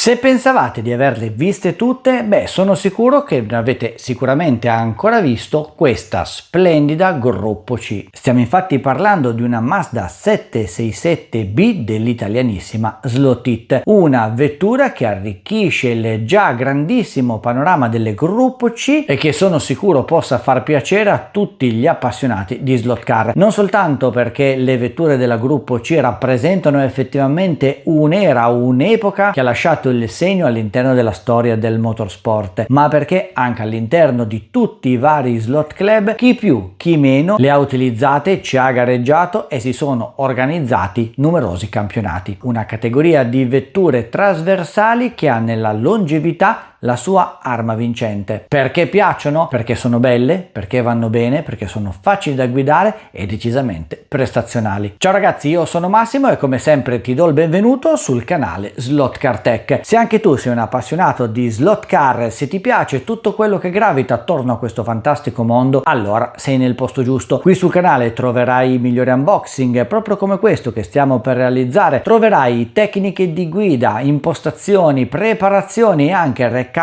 Se pensavate di averle viste tutte, sono sicuro che non avete sicuramente ancora visto questa splendida gruppo C. Stiamo infatti parlando di una Mazda 767B dell'italianissima Slot-It, una vettura che arricchisce il già grandissimo panorama delle gruppo C e che sono sicuro possa far piacere a tutti gli appassionati di slot car, non soltanto perché le vetture della gruppo C rappresentano effettivamente un'era, un'epoca che ha lasciato il segno all'interno della storia del motorsport, ma perché anche all'interno di tutti i vari slot club chi più chi meno le ha utilizzate, ci ha gareggiato e si sono organizzati numerosi campionati. Una categoria di vetture trasversali che ha nella longevità la sua arma vincente. Perché piacciono? Perché sono belle, perché vanno bene, perché sono facili da guidare e decisamente prestazionali. Ciao ragazzi, io sono Massimo e come sempre ti do il benvenuto sul canale Slot Car Tech. Se anche tu sei un appassionato di slot car, se ti piace tutto quello che gravita attorno a questo fantastico mondo, allora sei nel posto giusto. Qui sul canale troverai i migliori unboxing, proprio come questo che stiamo per realizzare. Troverai tecniche di guida, impostazioni, preparazioni e anche recap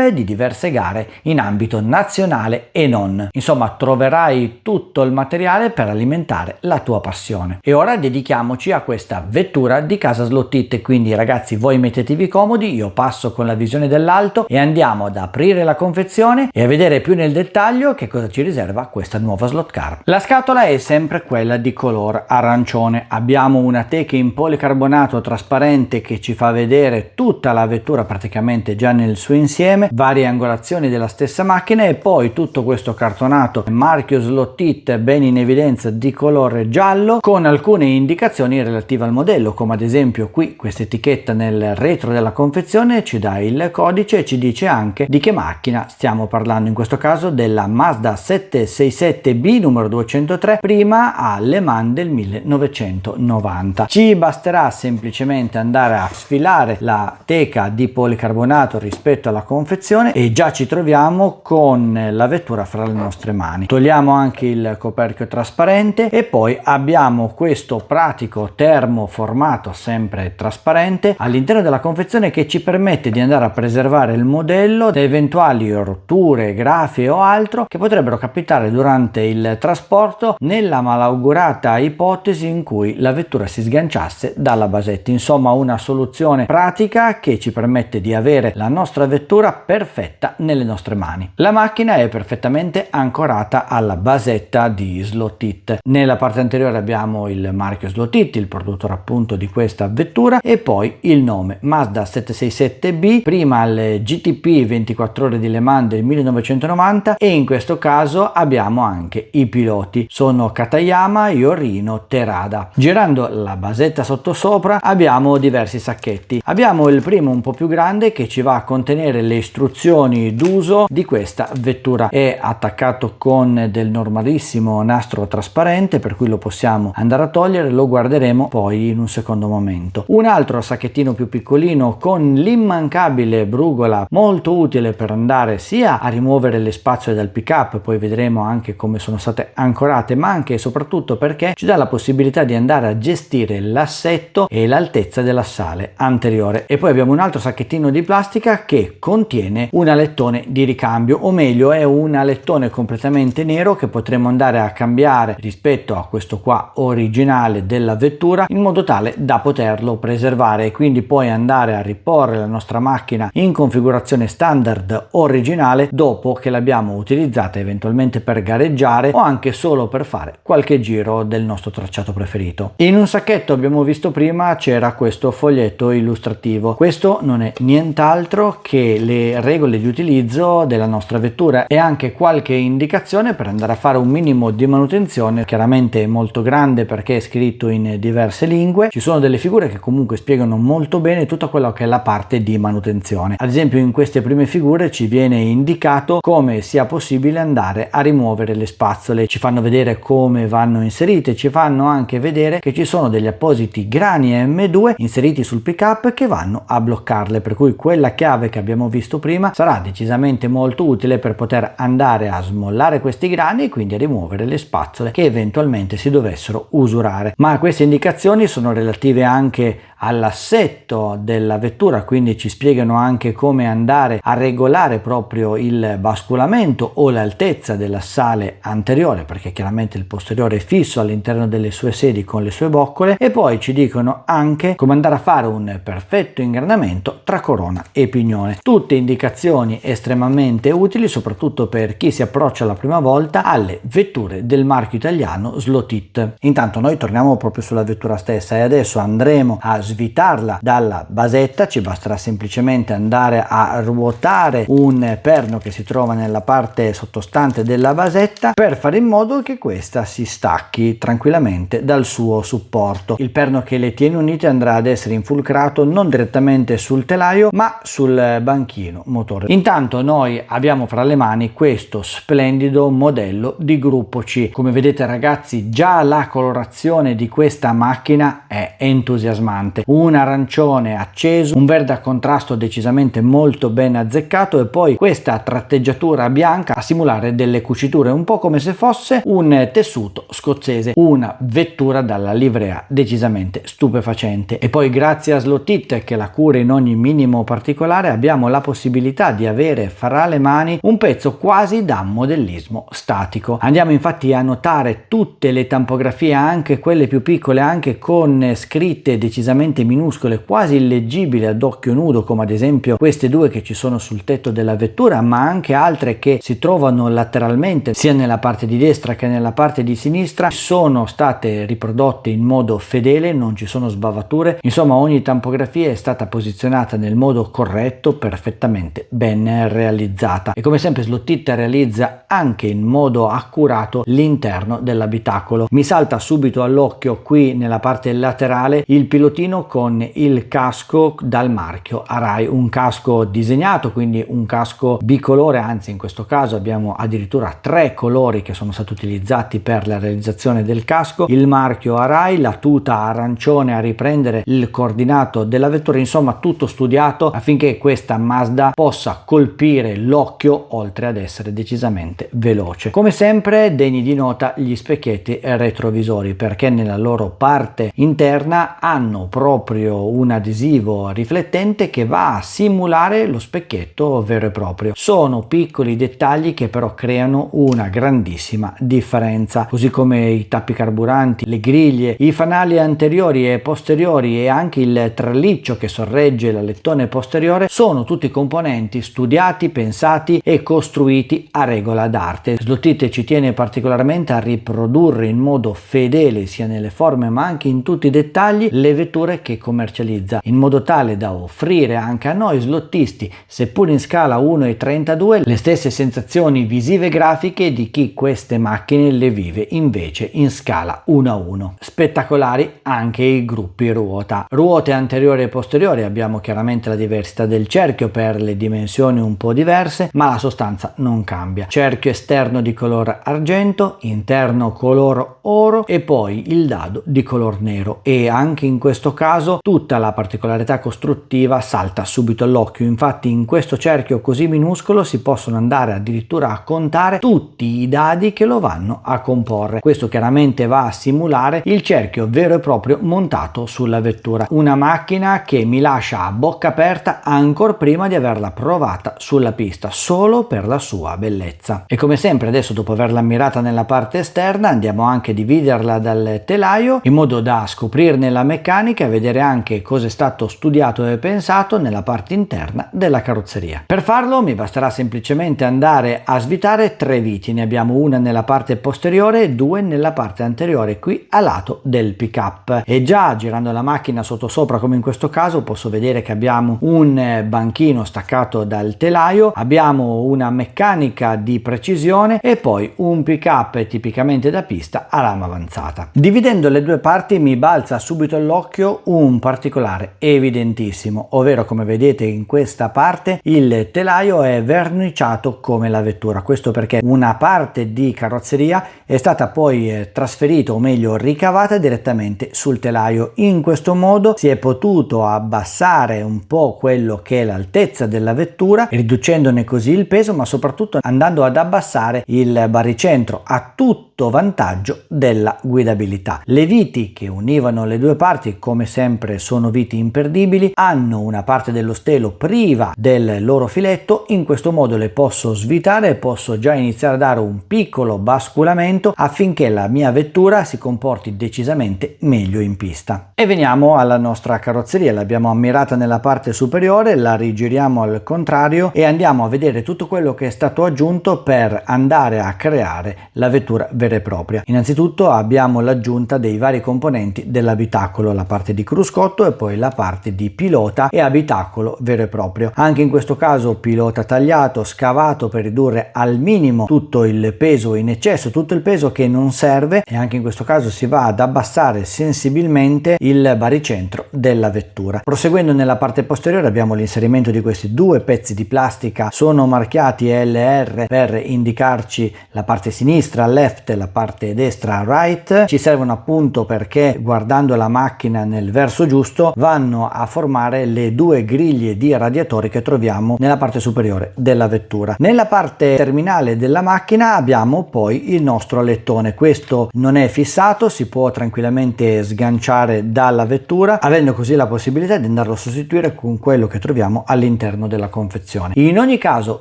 di diverse gare in ambito nazionale e non. Insomma, troverai tutto il materiale per alimentare la tua passione. E ora dedichiamoci a questa vettura di casa Slot-It. Quindi ragazzi, voi mettetevi comodi, io passo con la visione dall'alto e andiamo ad aprire la confezione e a vedere più nel dettaglio che cosa ci riserva questa nuova slot car. La scatola è sempre quella di color arancione. Abbiamo una teca in policarbonato trasparente che ci fa vedere tutta la vettura praticamente già nel suo insieme, varie angolazioni della stessa macchina e poi tutto questo cartonato marchio Slot-It ben in evidenza di colore giallo con alcune indicazioni relative al modello, come ad esempio qui questa etichetta nel retro della confezione ci dà il codice e ci dice anche di che macchina stiamo parlando, in questo caso della Mazda 767B numero 203 prima a Le Mans del 1990. Ci basterà semplicemente andare a sfilare la teca di policarbonato rispetto alla confezione e già ci troviamo con la vettura fra le nostre mani. Togliamo anche il coperchio trasparente e poi abbiamo questo pratico termo formato sempre trasparente all'interno della confezione che ci permette di andare a preservare il modello da eventuali rotture, grafie o altro che potrebbero capitare durante il trasporto nella malaugurata ipotesi in cui la vettura si sganciasse dalla basetta. Insomma, una soluzione pratica che ci permette di avere la nostra vettura perfetta nelle nostre mani. La macchina è perfettamente ancorata alla basetta di Slot-It. Nella parte anteriore abbiamo il marchio Slot-It, il produttore appunto di questa vettura, e poi il nome Mazda 767B, prima al GTP 24 ore di Le Mans del 1990 e in questo caso abbiamo anche i piloti, sono Katayama, Yorino, Terada. Girando la basetta sottosopra abbiamo diversi sacchetti. Abbiamo il primo un po' più grande che ci va a contenere le istruzioni d'uso di questa vettura, è attaccato con del normalissimo nastro trasparente per cui lo possiamo andare a togliere, lo guarderemo poi in un secondo momento. Un altro sacchettino più piccolino con l'immancabile brugola molto utile per andare sia a rimuovere le spazzole dal pick up, poi vedremo anche come sono state ancorate, ma anche e soprattutto perché ci dà la possibilità di andare a gestire l'assetto e l'altezza dell'assale anteriore. E poi abbiamo un altro sacchettino di plastica che contiene un alettone di ricambio, o meglio è un alettone completamente nero che potremo andare a cambiare rispetto a questo qua originale della vettura in modo tale da poterlo preservare e quindi poi andare a riporre la nostra macchina in configurazione standard originale dopo che l'abbiamo utilizzata eventualmente per gareggiare o anche solo per fare qualche giro del nostro tracciato preferito. In un sacchetto abbiamo visto prima c'era questo foglietto illustrativo, questo non è nient'altro che le regole di utilizzo della nostra vettura e anche qualche indicazione per andare a fare un minimo di manutenzione, chiaramente è molto grande perché è scritto in diverse lingue, ci sono delle figure che comunque spiegano molto bene tutta quella che è la parte di manutenzione. Ad esempio in queste prime figure ci viene indicato come sia possibile andare a rimuovere le spazzole, ci fanno vedere come vanno inserite, ci fanno anche vedere che ci sono degli appositi grani M2 inseriti sul pick up che vanno a bloccarle, per cui quella chiave che abbiamo visto prima sarà decisamente molto utile per poter andare a smollare questi grani e quindi a rimuovere le spazzole che eventualmente si dovessero usurare. Ma queste indicazioni sono relative anche all'assetto della vettura, quindi ci spiegano anche come andare a regolare proprio il basculamento o l'altezza dell'assale anteriore, perché chiaramente il posteriore è fisso all'interno delle sue sedi con le sue boccole, e poi ci dicono anche come andare a fare un perfetto ingranamento tra corona e pignone. Tutte indicazioni estremamente utili, soprattutto per chi si approccia la prima volta alle vetture del marchio italiano Slotit. Intanto noi torniamo proprio sulla vettura stessa e adesso andremo a svitarla dalla basetta. Ci basterà semplicemente andare a ruotare un perno che si trova nella parte sottostante della basetta per fare in modo che questa si stacchi tranquillamente dal suo supporto. Il perno che le tiene unite andrà ad essere infulcrato non direttamente sul telaio ma sul banchino motore. Intanto noi abbiamo fra le mani questo splendido modello di gruppo C. Come vedete ragazzi, già la colorazione di questa macchina è entusiasmante: un arancione acceso, un verde a contrasto decisamente molto ben azzeccato e poi questa tratteggiatura bianca a simulare delle cuciture, un po' come se fosse un tessuto scozzese, una vettura dalla livrea decisamente stupefacente. E poi grazie a Slotit che la cura in ogni minimo particolare abbiamo la possibilità di avere fra le mani un pezzo quasi da modellismo statico. Andiamo infatti a notare tutte le tampografie, anche quelle più piccole, anche con scritte decisamente minuscole, quasi illeggibili ad occhio nudo, come ad esempio queste due che ci sono sul tetto della vettura, ma anche altre che si trovano lateralmente sia nella parte di destra che nella parte di sinistra. Sono state riprodotte in modo fedele, non ci sono sbavature, insomma ogni tampografia è stata posizionata nel modo corretto, perfettamente ben realizzata. E come sempre Slotit realizza anche in modo accurato l'interno dell'abitacolo. Mi salta subito all'occhio qui nella parte laterale il pilotino con il casco dal marchio Arai, un casco disegnato, quindi un casco bicolore, anzi in questo caso abbiamo addirittura 3 colori che sono stati utilizzati per la realizzazione del casco: il marchio Arai, la tuta arancione a riprendere il coordinato della vettura, insomma tutto studiato affinché questa Mazda possa colpire l'occhio oltre ad essere decisamente veloce. Come sempre degni di nota gli specchietti retrovisori, perché nella loro parte interna hanno proprio un adesivo riflettente che va a simulare lo specchietto vero e proprio. Sono piccoli dettagli che però creano una grandissima differenza, così come i tappi carburanti, le griglie, i fanali anteriori e posteriori e anche il traliccio che sorregge l'alettone posteriore sono tutti componenti studiati, pensati e costruiti a regola d'arte. Slotit ci tiene particolarmente a riprodurre in modo fedele sia nelle forme ma anche in tutti i dettagli le vetture che commercializza, in modo tale da offrire anche a noi slottisti, seppur in scala 1:32, le stesse sensazioni visive e grafiche di chi queste macchine le vive invece in scala 1:1. Spettacolari anche i gruppi ruote anteriori e posteriori. Abbiamo chiaramente la diversità del cerchio per le dimensioni un po' diverse, ma la sostanza non cambia. Cerchio esterno di color argento, interno color oro e poi il dado di color nero, e anche in questo caso tutta la particolarità costruttiva salta subito all'occhio. Infatti in questo cerchio così minuscolo si possono andare addirittura a contare tutti i dadi che lo vanno a comporre. Questo chiaramente va a simulare il cerchio vero e proprio montato sulla vettura, una macchina che mi lascia a bocca aperta ancora prima di averla provata sulla pista, solo per la sua bellezza. E come sempre adesso, dopo averla ammirata nella parte esterna, andiamo anche a dividerla dal telaio in modo da scoprirne la meccanica e vedere anche cosa è stato studiato e pensato nella parte interna della carrozzeria. Per farlo mi basterà semplicemente andare a svitare 3 viti. Ne abbiamo una nella parte posteriore e 2 nella parte anteriore, qui a lato del pick-up, e già girando la macchina sottosopra come in questo caso posso vedere che abbiamo un banchino staccato dal telaio, abbiamo una meccanica di precisione e poi un pick-up tipicamente da pista a lama avanzata. Dividendo le due parti mi balza subito all'occhio un particolare evidentissimo, ovvero come vedete in questa parte il telaio è verniciato come la vettura. Questo perché una parte di carrozzeria è stata poi trasferita, o meglio ricavata direttamente sul telaio. In questo modo si è potuto abbassare un po' quello che è l'altezza della vettura, riducendone così il peso, ma soprattutto andando ad abbassare il baricentro a tutto tutto vantaggio della guidabilità. Le viti che univano le due parti, come sempre, sono viti imperdibili, hanno una parte dello stelo priva del loro filetto. In questo modo le posso svitare e posso già iniziare a dare un piccolo basculamento affinché la mia vettura si comporti decisamente meglio in pista. E veniamo alla nostra carrozzeria. L'abbiamo ammirata nella parte superiore, la rigiriamo al contrario e andiamo a vedere tutto quello che è stato aggiunto per andare a creare la vettura vera e propria. Innanzitutto abbiamo l'aggiunta dei vari componenti dell'abitacolo, la parte di cruscotto e poi la parte di pilota e abitacolo vero e proprio. Anche in questo caso pilota tagliato, scavato per ridurre al minimo tutto il peso in eccesso, tutto il peso che non serve, e anche in questo caso si va ad abbassare sensibilmente il baricentro della vettura. Proseguendo nella parte posteriore abbiamo l'inserimento di questi due pezzi di plastica, sono marchiati LR per indicarci la parte sinistra left e la parte destra right. Ci servono appunto perché guardando la macchina nel verso giusto vanno a formare le due griglie di radiatori che troviamo nella parte superiore della vettura. Nella parte terminale della macchina abbiamo poi il nostro alettone. Questo non è fissato, si può tranquillamente sganciare dalla vettura, avendo così la possibilità di andarlo a sostituire con quello che troviamo all'interno della confezione. In ogni caso,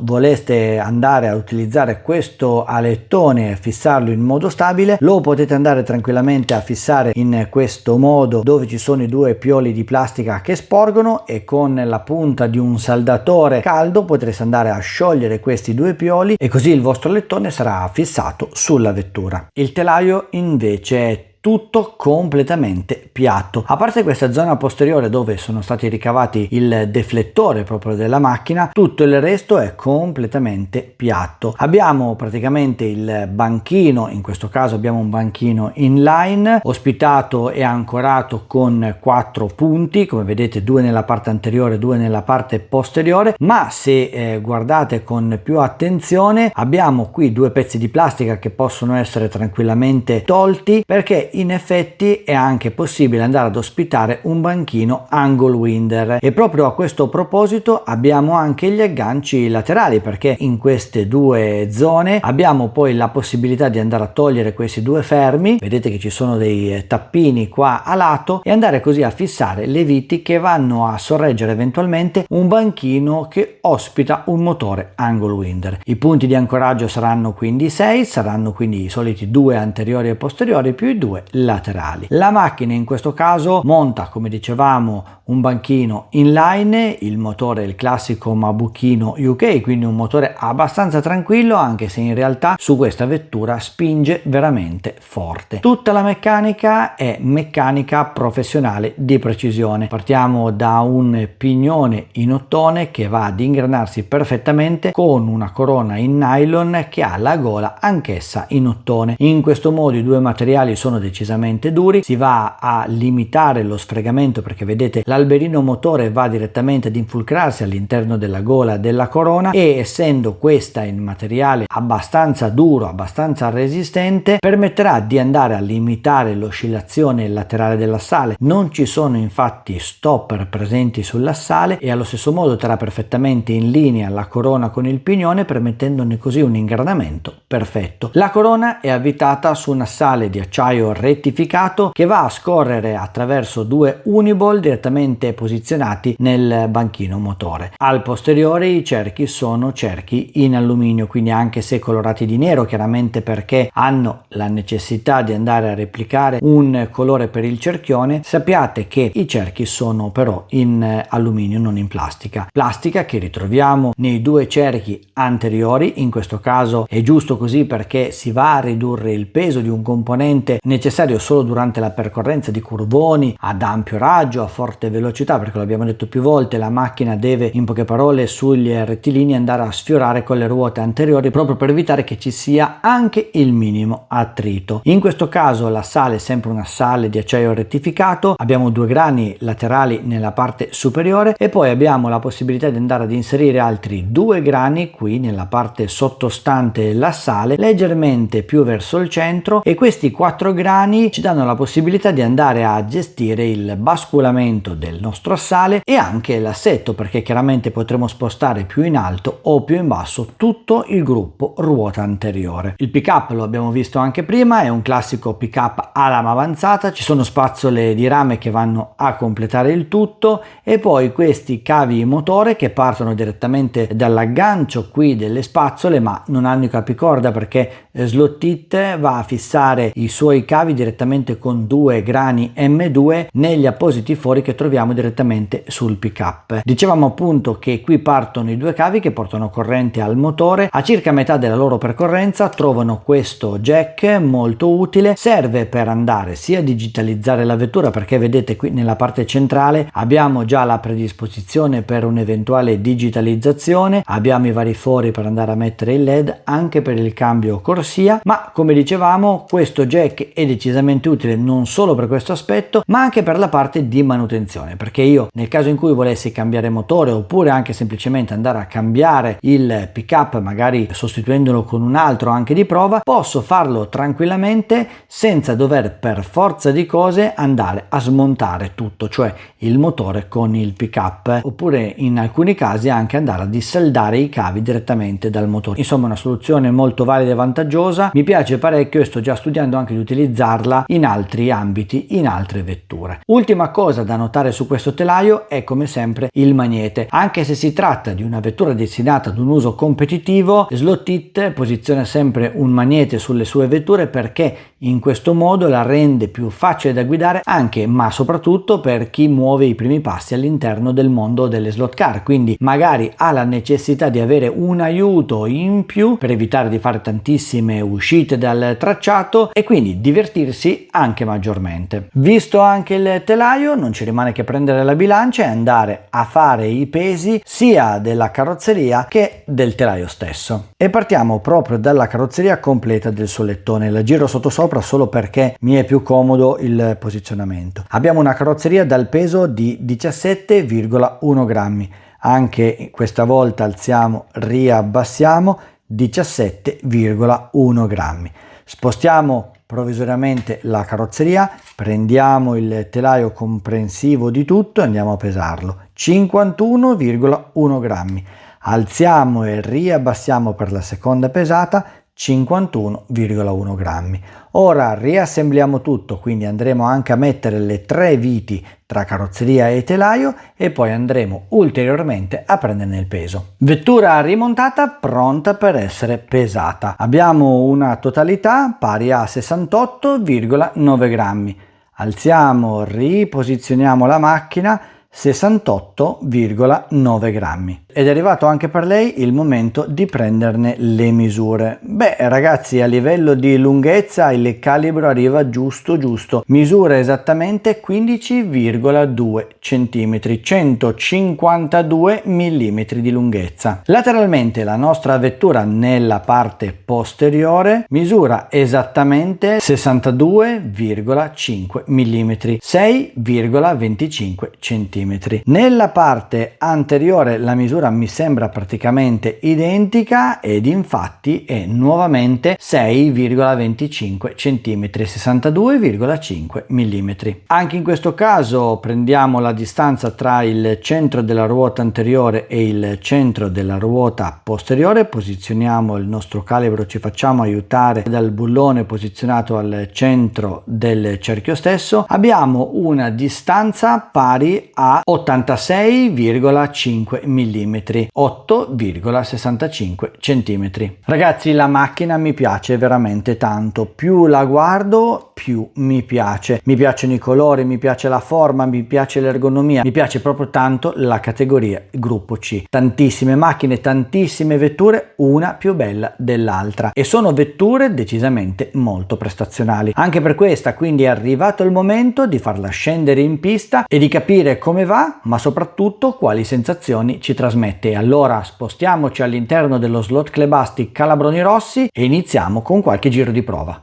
voleste andare a utilizzare questo alettone e fissarlo in modo stabile, lo potete andare tranquillamente a fissare in questo modo, dove ci sono i due pioli di plastica che sporgono, e con la punta di un saldatore caldo potreste andare a sciogliere questi due pioli e così il vostro alettone sarà fissato sulla vettura. Il telaio invece è tutto completamente piatto, a parte questa zona posteriore dove sono stati ricavati il deflettore proprio della macchina. Tutto il resto è completamente piatto. Abbiamo praticamente il banchino, in questo caso abbiamo un banchino inline ospitato e ancorato con 4 punti, come vedete, 2 nella parte anteriore, 2 nella parte posteriore, ma se guardate con più attenzione abbiamo qui 2 pezzi di plastica che possono essere tranquillamente tolti, perché in effetti è anche possibile andare ad ospitare un banchino angle winder. E proprio a questo proposito abbiamo anche gli agganci laterali, perché in queste due zone abbiamo poi la possibilità di andare a togliere questi due fermi. Vedete che ci sono dei tappini qua a lato, e andare così a fissare le viti che vanno a sorreggere eventualmente un banchino che ospita un motore angle winder. I punti di ancoraggio saranno quindi 6, saranno quindi i soliti 2 anteriori e posteriori più i 2 laterali. La macchina in questo caso monta, come dicevamo, un banchino inline, il motore è il classico Mabukino UK, quindi un motore abbastanza tranquillo, anche se in realtà su questa vettura spinge veramente forte. Tutta la meccanica è meccanica professionale di precisione. Partiamo da un pignone in ottone che va ad ingranarsi perfettamente con una corona in nylon che ha la gola anch'essa in ottone. In questo modo i due materiali sono decisamente duri, si va a limitare lo sfregamento perché vedete l'alberino motore va direttamente ad infiltrarsi all'interno della gola della corona, e essendo questa in materiale abbastanza duro, abbastanza resistente, permetterà di andare a limitare l'oscillazione laterale dell'assale. Non ci sono infatti stopper presenti sull'assale e allo stesso modo terrà perfettamente in linea la corona con il pignone, permettendone così un ingranamento perfetto. La corona è avvitata su un assale di acciaio rettificato che va a scorrere attraverso 2 uniball direttamente posizionati nel banchino motore. Al posteriore i cerchi sono cerchi in alluminio, quindi anche se colorati di nero, chiaramente perché hanno la necessità di andare a replicare un colore per il cerchione, sappiate che i cerchi sono però in alluminio, non in plastica che ritroviamo nei 2 cerchi anteriori. In questo caso è giusto così perché si va a ridurre il peso di un componente necessario solo durante la percorrenza di curvoni ad ampio raggio, a forte velocità, perché l'abbiamo detto più volte, la macchina deve, in poche parole, sugli rettilini andare a sfiorare con le ruote anteriori proprio per evitare che ci sia anche il minimo attrito. In questo caso l'assale è sempre un assale di acciaio rettificato, abbiamo 2 grani laterali nella parte superiore e poi abbiamo la possibilità di andare ad inserire altri 2 grani qui nella parte sottostante l'assale, leggermente più verso il centro, e questi 4 grani piani ci danno la possibilità di andare a gestire il basculamento del nostro assale e anche l'assetto, perché chiaramente potremo spostare più in alto o più in basso tutto il gruppo ruota anteriore. Il pick up lo abbiamo visto anche prima, è un classico pick up a lama avanzata, ci sono spazzole di rame che vanno a completare il tutto e poi questi cavi motore che partono direttamente dall'aggancio qui delle spazzole, ma non hanno i capicorda perché Slot It va a fissare i suoi cavi direttamente con due grani M2 negli appositi fori che troviamo direttamente sul pick up. Dicevamo appunto che qui partono i due cavi che portano corrente al motore, a circa metà della loro percorrenza trovano questo jack molto utile, serve per andare sia a digitalizzare la vettura, perché vedete qui nella parte centrale abbiamo già la predisposizione per un'eventuale digitalizzazione, abbiamo i vari fori per andare a mettere il LED anche per il cambio corsia, ma come dicevamo questo jack è decisamente utile non solo per questo aspetto ma anche per la parte di manutenzione, perché io nel caso in cui volessi cambiare motore oppure anche semplicemente andare a cambiare il pick up magari sostituendolo con un altro anche di prova, posso farlo tranquillamente senza dover per forza di cose andare a smontare tutto, cioè il motore con il pick up, oppure in alcuni casi anche andare a dissaldare i cavi direttamente dal motore. Insomma, una soluzione molto valida e vantaggiosa, mi piace parecchio e sto già studiando anche di utilizzarla in altri ambiti, in altre vetture. Ultima cosa da notare su questo telaio è come sempre il magnete. Anche se si tratta di una vettura destinata ad un uso competitivo, Slot It posiziona sempre un magnete sulle sue vetture perché in questo modo la rende più facile da guidare anche ma soprattutto per chi muove i primi passi all'interno del mondo delle slot car, quindi magari ha la necessità di avere un aiuto in più per evitare di fare tantissime uscite dal tracciato e quindi divertirsi anche maggiormente. Visto anche il telaio, non ci rimane che prendere la bilancia e andare a fare i pesi sia della carrozzeria che del telaio stesso. E partiamo proprio dalla carrozzeria completa del solettone. La giro sottosopra solo perché mi è più comodo il posizionamento. Abbiamo una carrozzeria dal peso di 17,1 grammi. Anche questa volta alziamo, riabbassiamo, 17,1 grammi. Spostiamo provvisoriamente la carrozzeria, prendiamo il telaio comprensivo di tutto e andiamo a pesarlo. 51,1 grammi. Alziamo e riabbassiamo per la seconda pesata, 51,1 grammi. Ora riassembliamo tutto, quindi andremo anche a mettere le tre viti tra carrozzeria e telaio e poi andremo ulteriormente a prenderne il peso. Vettura rimontata pronta per essere pesata. Abbiamo una totalità pari a 68,9 grammi. Alziamo, riposizioniamo la macchina, 68,9 grammi. Ed è arrivato anche per lei il momento di prenderne le misure. Beh ragazzi, a livello di lunghezza il calibro arriva giusto, misura esattamente 15,2 cm, 152 mm di lunghezza. Lateralmente la nostra vettura nella parte posteriore misura esattamente 62,5 mm, 6,25 cm. Nella parte anteriore la misura mi sembra praticamente identica ed infatti è nuovamente 6,25 cm, 62,5 mm. Anche in questo caso prendiamo la distanza tra il centro della ruota anteriore e il centro della ruota posteriore, posizioniamo il nostro calibro, ci facciamo aiutare dal bullone posizionato al centro del cerchio stesso. Abbiamo una distanza pari a 86,5 mm, 8,65 cm. Ragazzi, la macchina mi piace veramente tanto, più la guardo più mi piace. Mi piacciono i colori, mi piace la forma, mi piace l'ergonomia, mi piace proprio tanto la categoria gruppo C. Tantissime macchine, tantissime vetture, una più bella dell'altra e sono vetture decisamente molto prestazionali. Anche per questa quindi è arrivato il momento di farla scendere in pista e di capire come va, ma soprattutto quali sensazioni ci trasmette. Allora spostiamoci all'interno dello Slot Club Asti Calabroni Rossi e iniziamo con qualche giro di prova.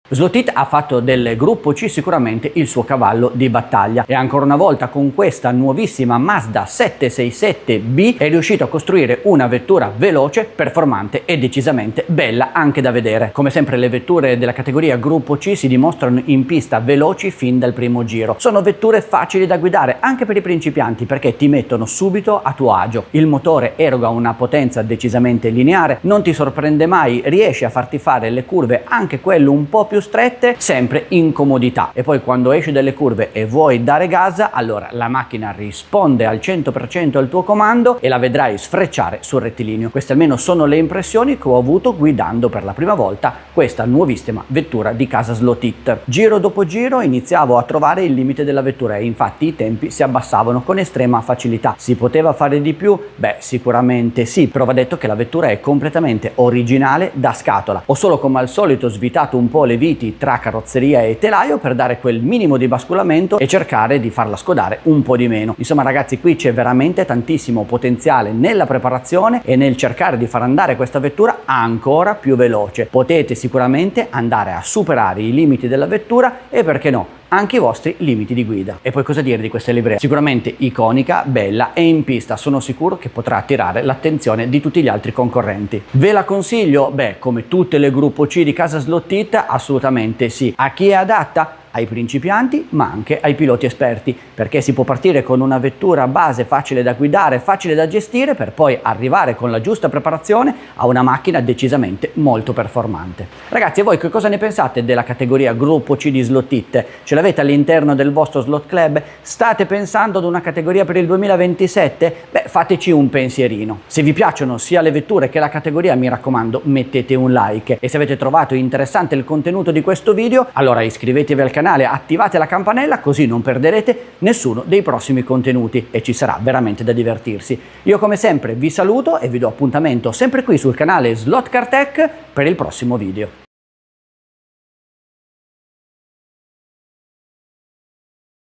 Slot ha fatto del gruppo C sicuramente il suo cavallo di battaglia e ancora una volta con questa nuovissima Mazda 767B è riuscito a costruire una vettura veloce, performante e decisamente bella anche da vedere. Come sempre le vetture della categoria gruppo C si dimostrano in pista veloci fin dal primo giro. Sono vetture facili da guidare anche per i principianti perché ti mettono subito a tuo agio. Il motore eroga una potenza decisamente lineare, non ti sorprende mai, riesce a farti fare le curve anche quelle un po' più strette sempre in comodità, e poi quando esci dalle curve e vuoi dare gas, allora la macchina risponde al 100% al tuo comando e la vedrai sfrecciare sul rettilineo. Queste almeno sono le impressioni che ho avuto guidando per la prima volta questa nuovissima vettura di casa Slot. Giro dopo giro iniziavo a trovare il limite della vettura e infatti i tempi si abbassavano con estrema facilità. Si poteva fare di più? Beh, sicuramente sì, però va detto che la vettura è completamente originale da scatola. Ho solo come al solito svitato un po' le viti tra carrozzeria e telaio per dare quel minimo di basculamento e cercare di farla scodare un po' di meno. Insomma ragazzi, qui c'è veramente tantissimo potenziale nella preparazione e nel cercare di far andare questa vettura ancora più veloce. Potete sicuramente andare a superare i limiti della vettura e perché no, anche i vostri limiti di guida. E poi cosa dire di questa livrea? Sicuramente iconica, bella e in pista sono sicuro che potrà attirare l'attenzione di tutti gli altri concorrenti. Ve la consiglio? Beh, come tutte le gruppo C di casa Slot, assolutamente sì. A chi è adatta? Ai principianti ma anche ai piloti esperti, perché si può partire con una vettura base facile da guidare, facile da gestire, per poi arrivare con la giusta preparazione a una macchina decisamente molto performante. Ragazzi, e voi che cosa ne pensate della categoria gruppo C di Slot? Ce l'avete all'interno del vostro slot club? State pensando ad una categoria per il 2027? Beh, fateci un pensierino. Se vi piacciono sia le vetture che la categoria, mi raccomando, mettete un like, e se avete trovato interessante il contenuto di questo video, allora iscrivetevi al canale, attivate la campanella così non perderete nessuno dei prossimi contenuti e ci sarà veramente da divertirsi. Io come sempre vi saluto e vi do appuntamento sempre qui sul canale Slot Car Tech per il prossimo video.